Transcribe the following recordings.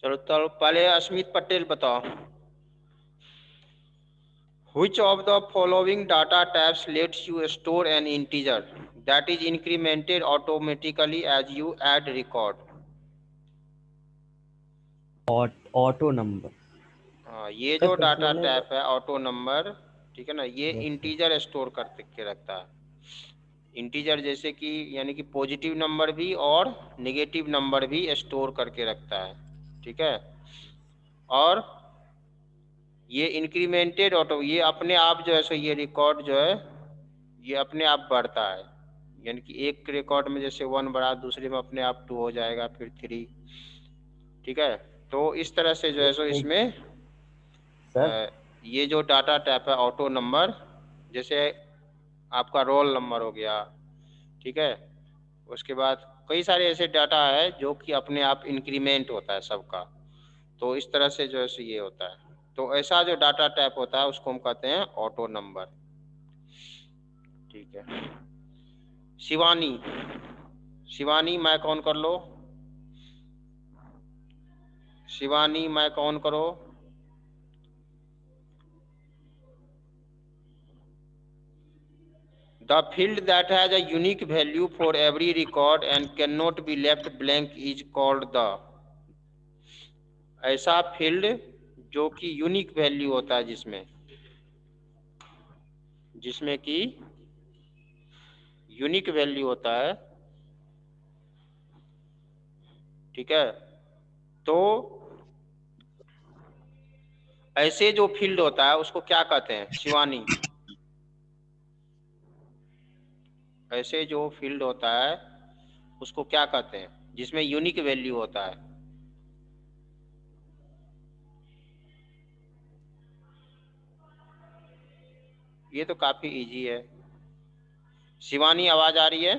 चलो पहले अस्मित पटेल बताओ। Which of the following data types lets you store an integer that is incremented automatically as you add record? Auto number. हाँ, ये sir जो फिर से डाटा बोलना एक टाइप है ऑटो नंबर, ठीक है ना, ये बार। इंटीजर स्टोर करके रखता है। इंटीजर जैसे कि यानी कि पॉजिटिव नंबर भी और नेगेटिव नंबर भी स्टोर करके रखता है, ठीक है। और ये इंक्रीमेंटेड ऑटो, ये अपने आप जो है सो ये रिकॉर्ड जो है ये अपने आप बढ़ता है, यानी कि एक रिकॉर्ड में जैसे 1 बढ़ा, दूसरे में अपने आप 2 हो जाएगा, फिर 3, ठीक है। तो इस तरह से जो है सो इसमें सर ये जो डाटा टाइप है ऑटो नंबर, जैसे आपका रोल नंबर हो गया, ठीक है। उसके बाद कई सारे ऐसे डाटा है जो कि अपने आप इंक्रीमेंट होता है सबका, तो इस तरह से जो है सो ये होता है। तो ऐसा जो डाटा टाइप होता है उसको हम कहते हैं ऑटो नंबर, ठीक है। शिवानी, शिवानी माइक ऑन कर लो। शिवानी माइक ऑन करो। The field that has a unique value for every record and cannot be left blank is called the, ऐसा फील्ड जो कि यूनिक वैल्यू होता है जिसमें जिसमें कि यूनिक वैल्यू होता है, ठीक है। तो ऐसे जो फील्ड होता है उसको क्या कहते हैं शिवानी? ऐसे जो फील्ड होता है उसको क्या कहते हैं जिसमें यूनिक वैल्यू होता है? ये तो काफी इजी है। शिवानी आवाज आ रही है?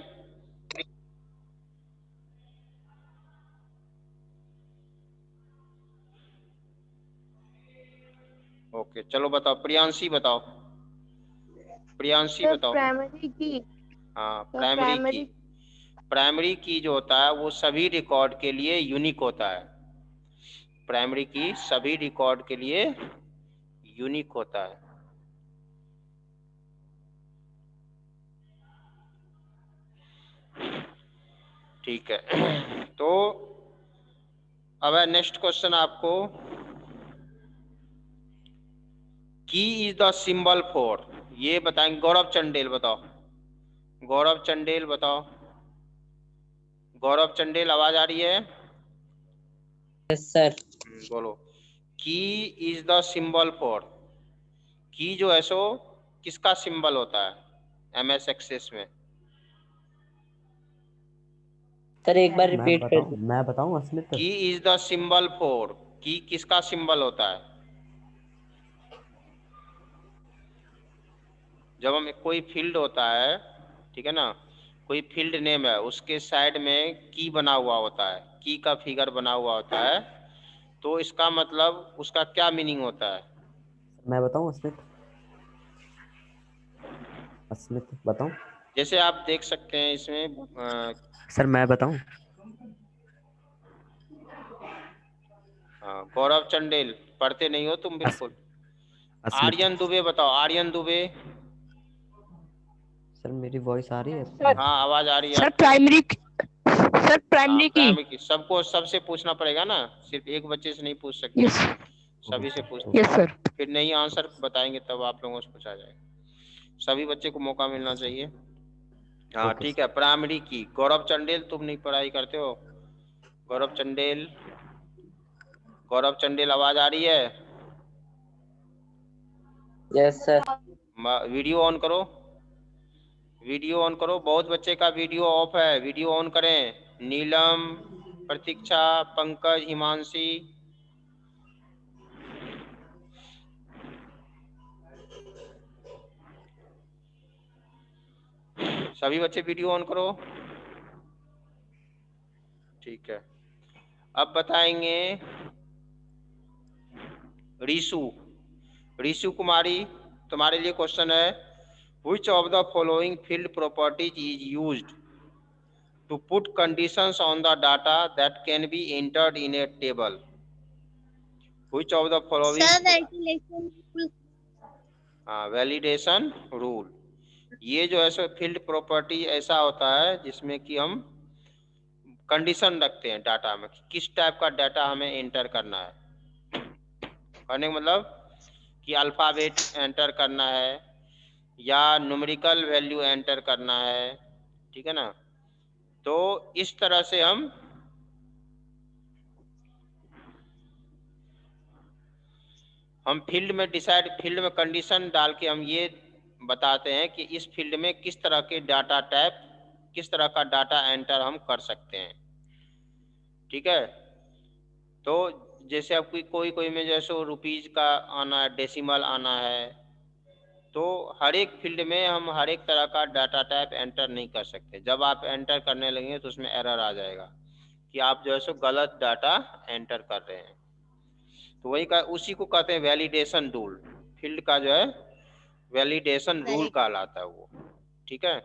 ओके, चलो बताओ। प्रियांशी बताओ। प्रियांशी सर बताओ। प्राइमरी की। हाँ, सर प्राइमरी की। प्राइमरी की जो होता है वो सभी रिकॉर्ड के लिए यूनिक होता है। प्राइमरी की सभी रिकॉर्ड के लिए यूनिक होता है, ठीक है। तो अब है नेक्स्ट क्वेश्चन आपको, की इज द सिंबल फॉर, ये बताएंगे। गौरव चंडेल बताओ। गौरव चंडेल बताओ। गौरव चंडेल आवाज आ रही है? Yes sir. बोलो। की इज द सिंबल फॉर, की जो है सो किसका सिंबल होता है एमएस एक्सेस में? सर एक बार रिपीट कर दो। मैं बताऊं अस्मित? की इज द सिंबल फॉर, की किसका सिंबल होता है? जब हम कोई फील्ड होता है, ठीक है ना, कोई फील्ड नेम है उसके साइड में की बना हुआ होता है, की का फिगर बना हुआ होता है, तो इसका मतलब उसका क्या मीनिंग होता है? मैं बताऊं अस्मित? अस्मित बताऊं? जैसे आप देख सकते हैं इसमें सर मैं बताऊं? गौरव चंडेल, पढ़ते नहीं हो तुम बिल्कुल। अस्मित। आर्यन दुबे बताओ। आर्यन दुबे। सर मेरी वॉइस आ रही है? हाँ, आवाज आ रही है सर आपकी। प्राइमरी सर हाँ, प्राइमरी की। प्राइमरी की। सबको सबसे पूछना पड़ेगा ना, सिर्फ एक बच्चे से नहीं पूछ सकते, यस सभी से पूछते यस हैं। सर। फिर नहीं आंसर बताएंगे तब आप लोगों से पूछा जाएगा, सभी बच्चे को मौका मिलना चाहिए। हाँ ओके ठीक है, प्राइमरी की। गौरव चंडेल, तुम नहीं पढ़ाई करते हो? गौरव चंडेल, गौरव चंडेल आवाज आ रही है? Yes sir. वीडियो ऑन करो। वीडियो ऑन करो। बहुत बच्चे का वीडियो ऑफ है, वीडियो ऑन करें। नीलम, प्रतीक्षा, पंकज, हिमांशी। सभी बच्चे वीडियो ऑन करो, ठीक है। अब बताएंगे रीशु। रीशु कुमारी, तुम्हारे लिए क्वेश्चन है, which of the following field properties is used to put conditions on the data that can be entered in a table? Which of the following sir ventilation rule. Validation rule. ये जो है सो field property ऐसा होता है जिसमें कि हम condition रखते हैं डाटा में कि किस टाइप का डाटा हमें एंटर करना है। कहने का मतलब कि अल्फ़ाबेट एंटर करना है या न्यूमेरिकल वैल्यू एंटर करना है, ठीक है ना। तो इस तरह से हम फील्ड में कंडीशन डाल के हम ये बताते हैं कि इस फील्ड में किस तरह के डाटा टाइप, किस तरह का डाटा एंटर हम कर सकते हैं, ठीक है। तो जैसे अब कोई में जैसे रुपीज का आना है, डेसिमल आना है, तो हर एक फील्ड में हम हर एक तरह का डाटा टाइप एंटर नहीं कर सकते। जब आप एंटर करने लगेंगे तो उसमें एरर आ जाएगा कि आप जो है सो गलत डाटा एंटर कर रहे हैं। तो वही का उसी को कहते हैं वैलिडेशन रूल। फील्ड का जो है वैलिडेशन रूल कहलाता है वो, ठीक है।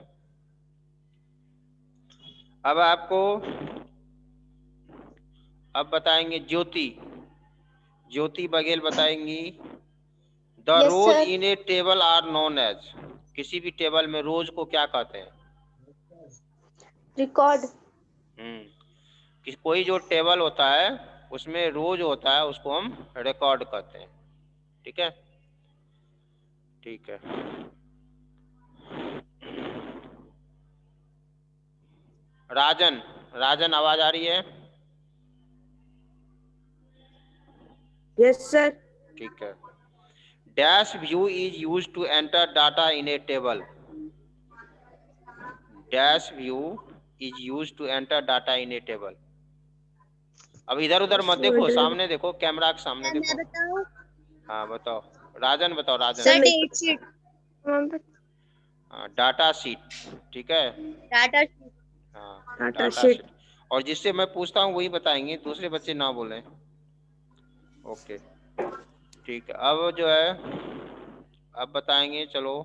अब आपको अब बताएंगे ज्योति बघेल बताएंगी the Yes, rows sir. In a table are known as. किसी भी टेबल में रोज को क्या कहते हैं? रिकॉर्ड। कोई जो टेबल होता है उसमें रोज होता है उसको हम रिकॉर्ड कहते हैं, ठीक है। ठीक है, राजन आवाज आ रही है? Yes sir. ठीक है। Dash view is use to enter data in a table. Dash view is use to enter data in a table. अब इधर उधर मत देखो, सामने देखो, कैमरा के सामने देखो। मैं बताऊं? हाँ बताओ, राजन बताओ। Rajan sir date sheet. Data sheet, ठीक है। Data sheet. हाँ डाटा शीट। और जिससे मैं पूछता हूँ वही बताएंगे, दूसरे बच्चे ना बोलें। ओके ठीक है। अब जो है अब बताएंगे, चलो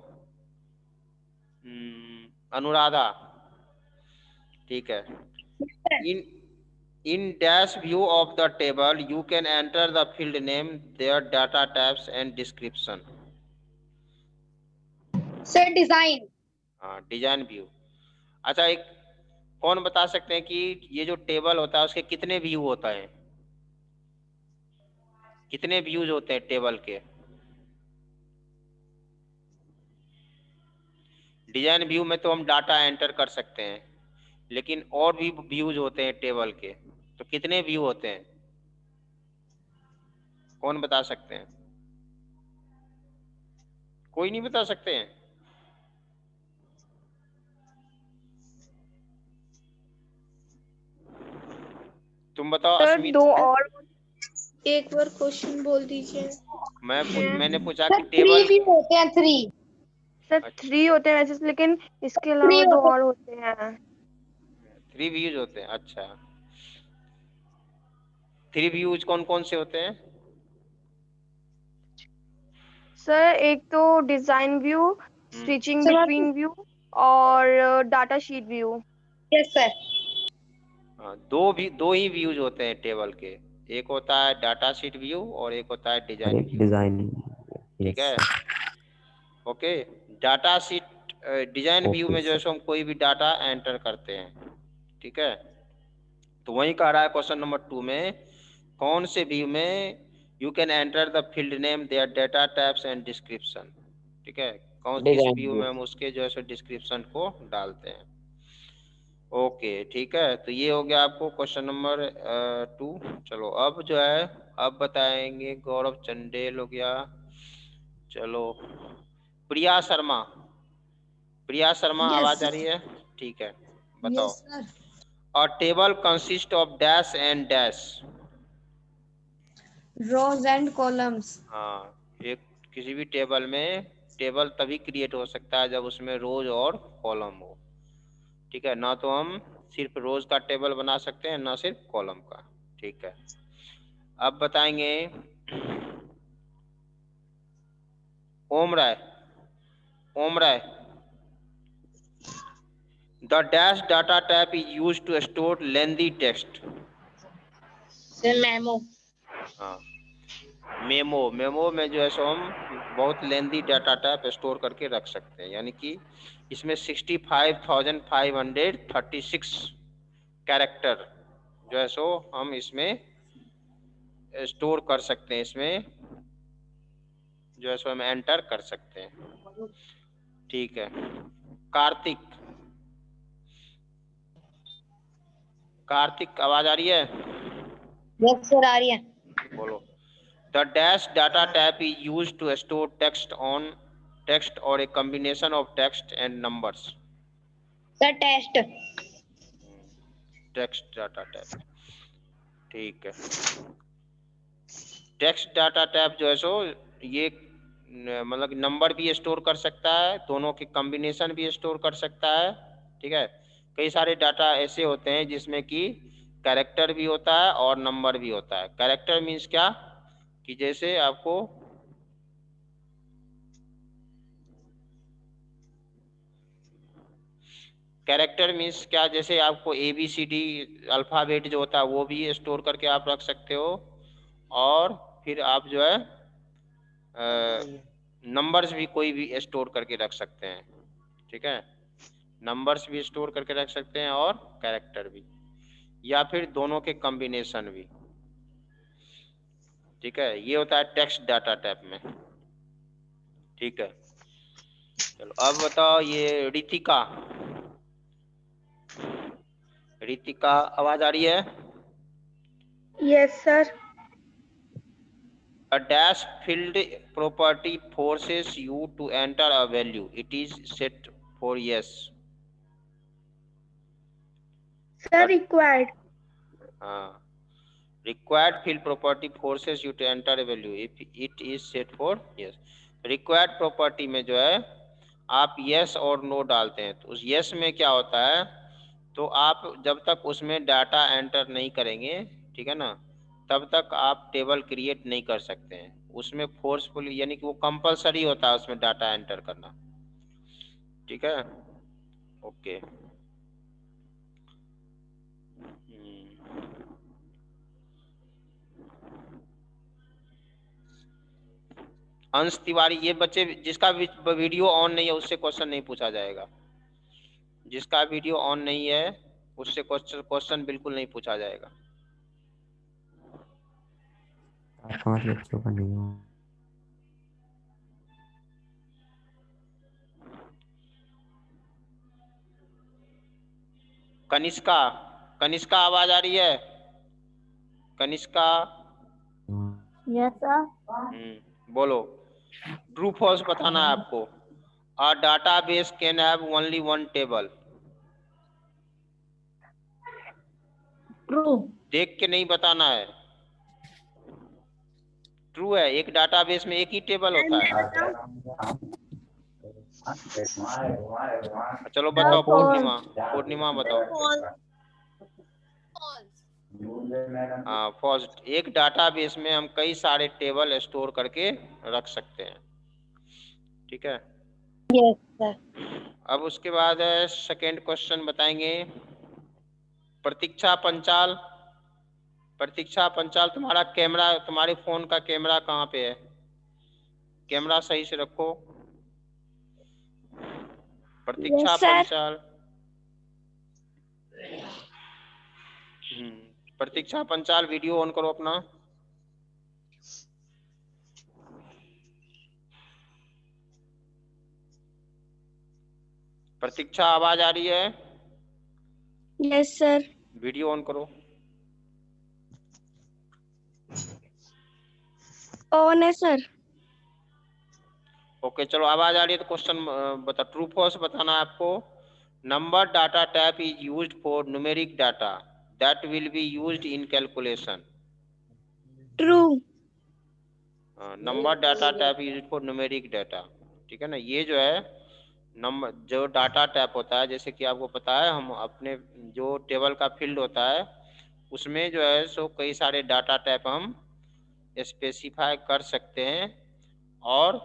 अनुराधा, ठीक है। In dash view of the table, you can enter the field name, their data types and description. Sir design. हाँ डिजाइन व्यू। अच्छा, एक कौन बता सकते हैं कि ये जो टेबल होता है उसके कितने व्यू होता है? कितने व्यूज होते हैं टेबल के? डिजाइन व्यू में तो हम डाटा एंटर कर सकते हैं, लेकिन और भी व्यूज होते हैं टेबल के, तो कितने व्यू होते हैं? कौन बता सकते हैं? कोई नहीं बता सकते हैं? तुम बताओ अस्मित। दो और एक बार क्वेश्चन बोल दीजिए। मैंने पूछा कि टेबल भी होते हैं 3। सर 3 होते हैं वैसे, लेकिन इसके अलावा 2 और होते हैं। 3 व्यूज होते हैं। अच्छा, 3 व्यूज कौन कौन से होते हैं? सर एक तो design view, switching between view और data sheet view. Yes sir. हाँ, दो ही व्यूज होते हैं टेबल के। एक होता है डाटा शीट व्यू और एक होता है डिजाइन व्यू, डिजाइन। ठीक है। Okay, data sheet design view में जो है हम कोई भी डाटा एंटर करते हैं, ठीक है। तो वही कह रहा है क्वेश्चन नंबर 2 में, कौन से व्यू में you can enter the field name, their data types and description, ठीक है। किस व्यू में हम उसके जो है डिस्क्रिप्शन को डालते हैं। ओके ठीक है, तो ये हो गया आपको क्वेश्चन नंबर 2। चलो अब जो है अब बताएंगे गौरव चंडेल हो गया। चलो प्रिया शर्मा आवाज आ रही है? ठीक है, बताओ। A table consist of dash and dash. Rows and columns. हाँ, एक किसी भी टेबल में टेबल तभी क्रिएट हो सकता है जब उसमें रोज और कॉलम हो, ठीक है। ना तो हम सिर्फ रोज का टेबल बना सकते हैं, ना सिर्फ कॉलम का, ठीक है। अब बताएंगे Om Rai. The dash data type is used to store lengthy text. Sir memo. हाँ, मेमो में जो है सो हम बहुत लेंदी डाटा टाइप स्टोर करके रख सकते हैं, यानी कि इसमें 65,536 कैरेक्टर जो है सो हम इसमें स्टोर कर सकते हैं, इसमें जो है सो हम एंटर कर सकते हैं। ठीक है, कार्तिक आवाज आ रही है? यस सर आ रही है। बोलो। The dash data type is used to store text or a combination of text and numbers. Sir test. Text data type, ठीक है। टेक्स्ट डाटा टाइप जो है सो ये मतलब नंबर भी स्टोर कर सकता है, दोनों के कॉम्बिनेशन भी स्टोर कर सकता है। ठीक है, कई सारे डाटा ऐसे होते हैं जिसमें कि कैरेक्टर भी होता है और नंबर भी होता है। कैरेक्टर मीन्स क्या कि जैसे आपको कैरेक्टर मीन्स क्या, जैसे आपको ABCD अल्फ़ाबेट जो होता है वो भी स्टोर करके आप रख सकते हो, और फिर आप जो है नंबर्स भी कोई भी स्टोर करके रख सकते हैं। ठीक है, नंबर्स भी स्टोर करके रख सकते हैं और कैरेक्टर भी, या फिर दोनों के कॉम्बिनेशन भी। ठीक है, ये होता है टेक्स्ट डाटा टाइप में। ठीक है, चलो अब बताओ ये रितिका आवाज आ रही है? Yes sir. A dash field property forces you to enter a value. It is set for yes. Sir required. हाँ, required field property forces you to enter a value if it is set for yes. required property में जो है आप yes और no डालते हैं, तो उस yes में क्या होता है, तो आप जब तक उसमें डाटा एंटर नहीं करेंगे, ठीक है ना, तब तक आप टेबल क्रिएट नहीं कर सकते हैं। उसमें फोर्सफुली यानी कि वो कंपलसरी होता है उसमें डाटा एंटर करना। ठीक है, ओके। अंश तिवारी, ये बच्चे जिसका वीडियो ऑन नहीं है उससे क्वेश्चन नहीं पूछा जाएगा। जिसका वीडियो ऑन नहीं है उससे क्वेश्चन बिल्कुल नहीं पूछा जाएगा। 5 बच्चों का नहीं हो। कनिष्का आवाज आ रही है? Kanishka yes sir. बोलो। ट्रू फॉल्स बताना है आपको। A database can have only one table. True. देख के नहीं बताना है, ट्रू है। एक डाटाबेस में एक ही टेबल होता है। चलो बताओ पूर्णिमा बताओ। हाँ फॉल्स। एक डाटाबेस में हम कई सारे टेबल स्टोर करके रख सकते हैं। ठीक है, यस सर। अब उसके बाद सेकेंड क्वेश्चन बताएंगे। प्रतीक्षा पंचाल, तुम्हारा कैमरा, तुम्हारे फोन का कैमरा कहाँ पे है? कैमरा सही से रखो। प्रतीक्षा पंचाल, प्रतीक्षा पंचाल वीडियो ऑन करो अपना। प्रतीक्षा आवाज आ रही है? Yes sir. वीडियो ऑन करो। ऑन है सर। ओके चलो, आवाज आ रही है तो क्वेश्चन बता। ट्रू फॉल्स बताना है आपको। Number data type is used for numeric data that will be used in calculation. True. Number data type used for numeric data. ठीक है ना, ये जो है नंबर जो डाटा टाइप होता है, जैसे कि आपको पता है हम अपने जो टेबल का फील्ड होता है उसमें जो है सो कई सारे डाटा टाइप हम स्पेसिफाई कर सकते हैं, और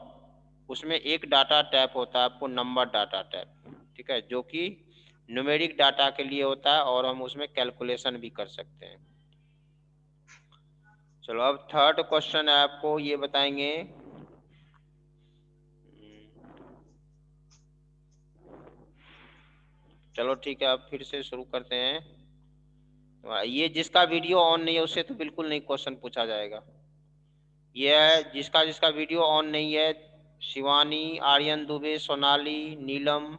उसमें एक डाटा टाइप होता है आपको नंबर डाटा टाइप। ठीक है, जो कि न्यूमेरिक डाटा के लिए होता है और हम उसमें कैलकुलेशन भी कर सकते हैं। चलो अब थर्ड क्वेश्चन है, आपको ये बताएंगे। चलो ठीक है, अब फिर से शुरू करते हैं। ये जिसका वीडियो ऑन नहीं है उससे तो बिल्कुल नहीं क्वेश्चन पूछा जाएगा। ये है जिसका जिसका वीडियो ऑन नहीं है, शिवानी, आर्यन दुबे, सोनाली, नीलम,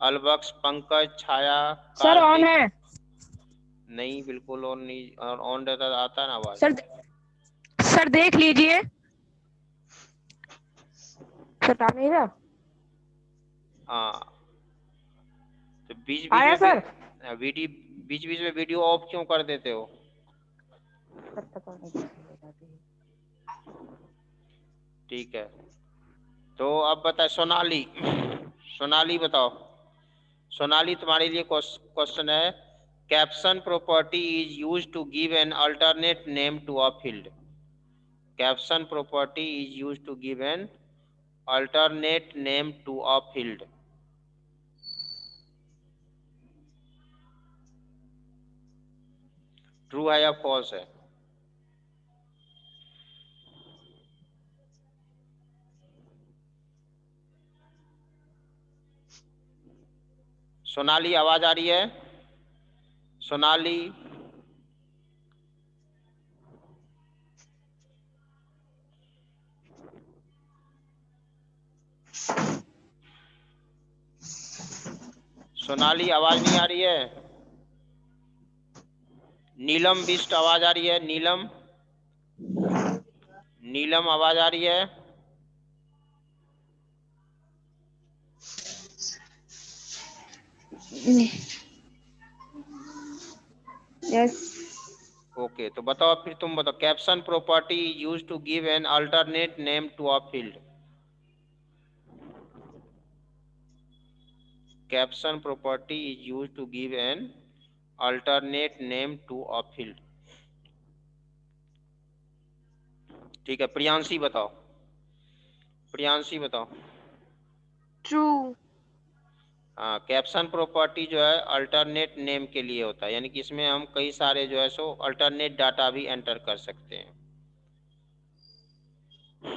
अलबक्स, पंकज, छाया, सर ऑन कार्तिक। है। नहीं, बिल्कुल ऑन नहीं, और ऑन रहता आता है ना आवाज। सर देख लीजिए। सर आ नहीं रहा। हाँ, तो बीच आया बीच सर? में वीडियो बीच बीच में वीडियो ऑफ क्यों कर देते हो? ठीक है, तो अब बताए सोनाली। सोनाली बताओ, सोनाली तुम्हारे लिए क्वेश्चन है। Caption property is used to give an alternate name to a field. Caption property is used to give an alternate name to a field. True है या फॉल्स है? सोनाली आवाज आ रही है? सोनाली, सोनाली आवाज नहीं आ रही है? नीलम बिष्ट आवाज आ रही है? नीलम, नीलम आवाज आ रही है? यस। ओके, तो बताओ फिर, तुम बताओ। Caption property use to give an alternate name to a field. Caption property is use to give an alternate name to a field. ठीक है, प्रियांशी बताओ। प्रियांशी बताओ। ट्रू। हाँ, कैप्शन प्रॉपर्टी जो है अल्टरनेट नेम के लिए होता है, यानी कि इसमें हम कई सारे जो है सो अल्टरनेट डाटा भी एंटर कर सकते हैं।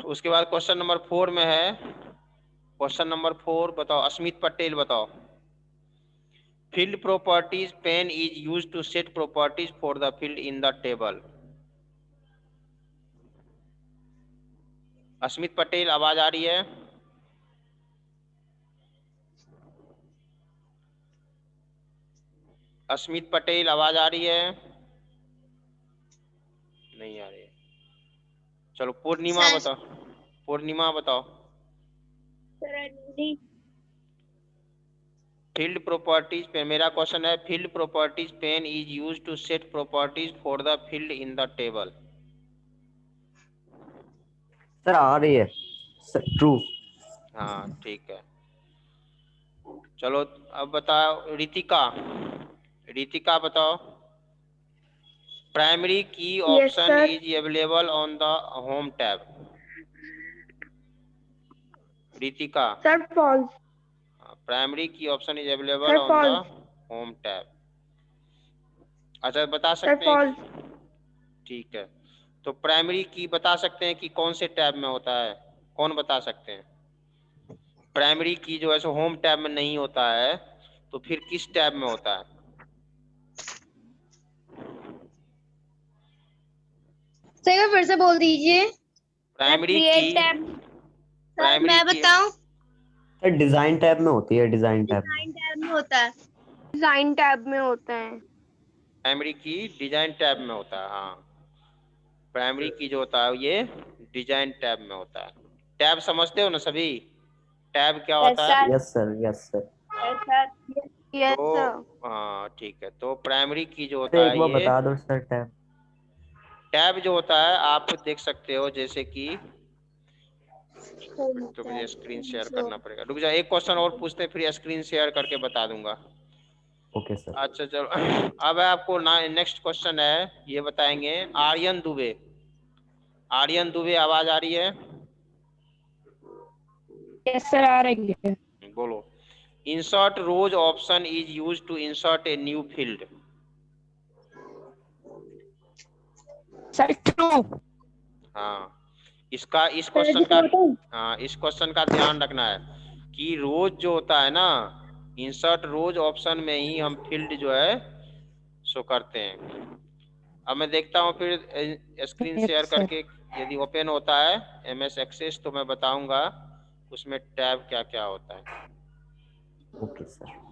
उसके बाद क्वेश्चन नंबर 4 में है। क्वेश्चन नंबर 4 बताओ, अस्मित पटेल बताओ। Field properties pane is use to set properties for the field in the table. Asmit Patel आवाज आ रही है? अस्मित पटेल आवाज आ रही है? नहीं आ रही है। चलो पूर्णिमा बताओ। पूर्णिमा बताओ। फील्ड प्रॉपर्टीज पे मेरा क्वेश्चन है, field properties pane is use to set properties for the field in the table. Sir आ रही है सर, ट्रू। हाँ ठीक है। चलो अब बताओ रितिका। रितिका बताओ। Primary key yes option sir. Is available on the home tab. Ritika, sir false. Primary key option is available sir on the false. Home tab. अच्छा, बता सर सकते हैं फॉल्स। ठीक है, तो प्राइमरी की बता सकते हैं कि कौन से टैब में होता है? कौन बता सकते हैं? प्राइमरी की जो है सो होम टैब में नहीं होता है, तो फिर किस टैब में होता है? सर फिर से बोल दीजिए। प्राइमरी की, क्रिएट टैब। सर प्राइमरी मैं की बताऊं? सर डिजाइन टैब में होती है, डिजाइन टैब में। डिजाइन टैब में होता है। डिजाइन टैब में होते हैं। प्राइमरी की डिजाइन टैब में होता है। हाँ, प्राइमरी की जो होता है ये डिजाइन टैब में होता है। टैब समझते हो ना सभी? टैब क्या होता है? Yes sir, yes sir. Yes तो सर। हाँ ठीक है, तो प्राइमरी की जो सर होता एक है बार ये बता दो सर टैब। टैब जो होता है, आप देख सकते हो, जैसे कि तो मुझे स्क्रीन शेयर करना पड़ेगा। रुक जाओ, एक क्वेश्चन और पूछते फिर स्क्रीन शेयर करके बता दूंगा। Okay sir. अच्छा चलो, अब आपको नेक्स्ट क्वेश्चन है, ये बताएंगे आर्यन दुबे। आर्यन दुबे आवाज आ रही है? यस सर आ रही है। बोलो। Insert rows option is use to insert a new field. Sir true. हाँ, इसका इस क्वेश्चन का हाँ इस क्वेश्चन का ध्यान रखना है कि रोज जो होता है ना, इंसर्ट रोज ऑप्शन में ही हम फील्ड जो है शो करते हैं। अब मैं देखता हूँ फिर स्क्रीन Yes, शेयर sir. करके यदि ओपन होता है MS एक्सेस तो मैं बताऊंगा उसमें टैब क्या क्या होता है। Okay sir.